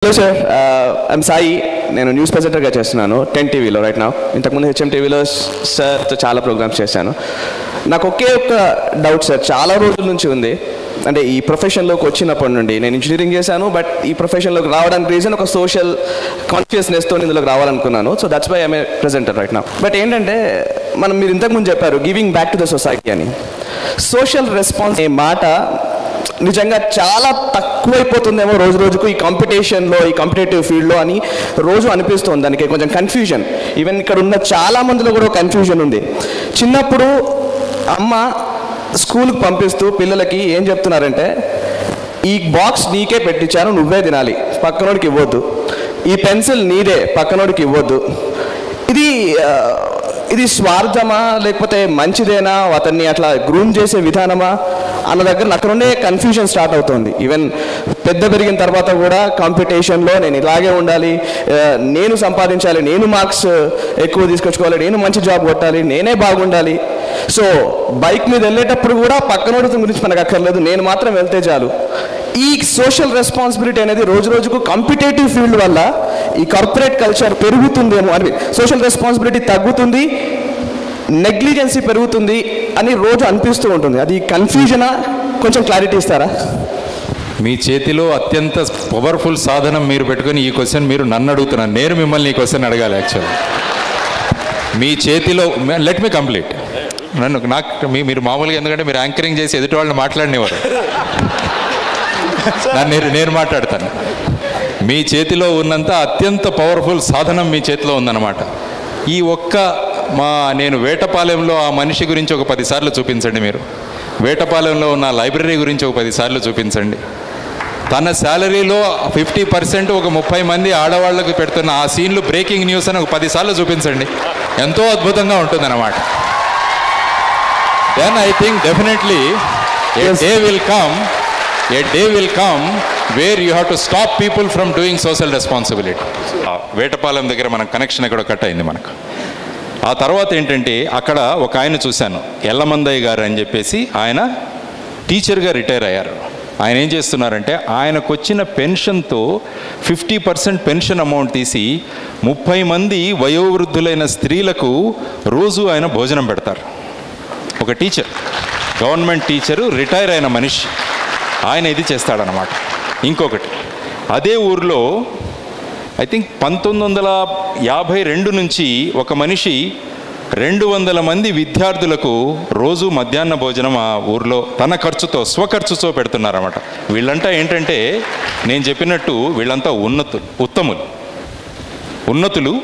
Hello sir, I'm Sai. నేను news ప్రెజెంటర్గా చేస్తున్నాను 10 టీవీలో రైట్ నౌ. ఇంతకుముందు హెచ్ఎం టీవీలో సార్తో చాలా ప్రోగ్రామ్స్ చేశాను. నాకు ఒకే ఒక్క డౌట్ సార్, చాలా రోజుల నుంచి ఉంది. అంటే ఈ ప్రొఫెషన్లోకి వచ్చినప్పటి నుండి నేను ఇంజనీరింగ్ చేశాను, బట్ ఈ ప్రొఫెషన్లోకి రావడానికి రీజన్ ఒక సోషల్ కాన్షియస్నెస్తో ఇందులోకి రావాలనుకున్నాను. So that's why I'm a presenter right now. But ఏంటంటే మీరు ఇంతకుముందు చెప్పారు giving back to the society అని. సోషల్ రెస్పాన్స్ అనే మాట నిజంగా చాలా తక్కువైపోతుందేమో రోజు రోజుకు ఈ కాంపిటీషన్లో, ఈ కాంపిటేటివ్ ఫీల్డ్లో అని రోజు అనిపిస్తుంది. దానికి కొంచెం కన్ఫ్యూజన్, ఈవెన్ ఇక్కడ ఉన్న చాలా మందిలో కూడా కన్ఫ్యూజన్ ఉంది. చిన్నప్పుడు అమ్మ స్కూల్కి పంపిస్తూ పిల్లలకి ఏం చెప్తున్నారంటే, ఈ బాక్స్ నీకే పెట్టించాను, నువ్వే తినాలి, పక్కనోడికి ఇవ్వద్దు. ఈ పెన్సిల్ నీదే, పక్కనోడికి ఇవ్వద్దు. ఇది స్వార్థమా లేకపోతే మంచిదేనా, అతన్ని అట్లా గ్రూమ్ చేసే విధానమా అన్న దగ్గర అక్కడ నుండే కన్ఫ్యూజన్ స్టార్ట్ అవుతుంది. ఈవెన్ పెద్ద పెరిగిన తర్వాత కూడా కాంపిటీషన్లో నేను ఇలాగే ఉండాలి, నేను సంపాదించాలి, నేను మార్క్స్ ఎక్కువ తీసుకొచ్చుకోవాలి, నేను మంచి జాబ్ కొట్టాలి, నేనే బాగుండాలి. సో బైక్ మీద వెళ్ళేటప్పుడు కూడా పక్కనోడి గురించి మనకు అక్కర్లేదు, నేను మాత్రం వెళ్తే చాలు. ఈ సోషల్ రెస్పాన్సిబిలిటీ అనేది రోజు రోజుకు కాంపిటేటివ్ ఫీల్డ్ వల్ల ఈ కార్పొరేట్ కల్చర్ పెరుగుతుందేమో అని, సోషల్ రెస్పాన్సిబిలిటీ తగ్గుతుంది, నెగ్లిజెన్సీ పెరుగుతుంది అని రోజు అనిపిస్తూ ఉంటుంది. అది కన్ఫ్యూజనా? కొంచెం క్లారిటీ ఇస్తారా? మీ చేతిలో అత్యంత పవర్ఫుల్ సాధనం మీరు పెట్టుకొని ఈ క్వశ్చన్ మీరు నన్ను అడుగుతున్నారు, నేను మిమ్మల్ని ఈ క్వశ్చన్ అడగాలి. యాక్చువల్లీ మీ చేతిలో, లెట్ మీ కంప్లీట్. మీరు మామూలుగా, ఎందుకంటే మీరు యాంకరింగ్ చేసి ఎదుటి వాళ్ళని మాట్లాడినవారు, నేను మాట్లాడతాను. మీ చేతిలో ఉన్నంత అత్యంత పవర్ఫుల్ సాధనం మీ చేతిలో ఉందన్నమాట. ఈ ఒక్క నేను వేటపాలెంలో ఆ మనిషి గురించి ఒక 10 సార్లు చూపించండి. మీరు వేటపాలెంలో ఉన్న లైబ్రరీ గురించి ఒక 10 సార్లు చూపించండి. తన శాలరీలో 50% ఒక 30 మంది ఆడవాళ్ళకు పెడుతున్న ఆ సీన్లు బ్రేకింగ్ న్యూస్ అని ఒక 10 సార్లు చూపించండి. ఎంతో అద్భుతంగా ఉంటుందన్నమాట. Then I think definitely a day will come where you have to stop people from doing social responsibility. Vetapalem దగ్గర మన కనెక్షన్ ఎక్కడో కట్ అయింది మనకు. ఆ తర్వాత ఏంటంటే, అక్కడ ఒక ఆయన చూశాను, ఎల్లమందయ్య గారు అని చెప్పేసి, ఆయన టీచర్గా రిటైర్ అయ్యారు. ఆయన ఏం చేస్తున్నారంటే, ఆయనకు వచ్చిన పెన్షన్తో 50% పెన్షన్ అమౌంట్ తీసి 30 మంది వయోవృద్ధులైన స్త్రీలకు రోజు ఆయన భోజనం పెడతారు. ఒక టీచర్, గవర్నమెంట్ టీచరు, రిటైర్ అయిన మనిషి, ఆయన ఇది చేస్తాడనమాట. ఇంకొకటి, అదే ఊర్లో ఐ థింక్ 1952 నుంచి ఒక మనిషి 200 మంది విద్యార్థులకు రోజు మధ్యాహ్న భోజనం ఆ ఊర్లో తన ఖర్చుతో, స్వఖర్చుతో పెడుతున్నారన్నమాట. వీళ్ళంతా ఏంటంటే, నేను చెప్పినట్టు వీళ్ళంతా ఉన్నతులు,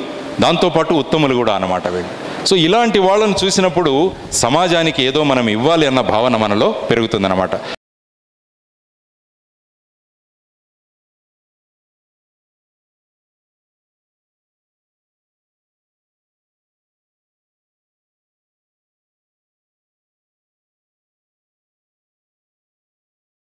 దాంతోపాటు ఉత్తములు కూడా అన్నమాట వీళ్ళు. సో ఇలాంటి వాళ్ళను చూసినప్పుడు సమాజానికి ఏదో మనం ఇవ్వాలి అన్న భావన మనలో పెరుగుతుందన్నమాట.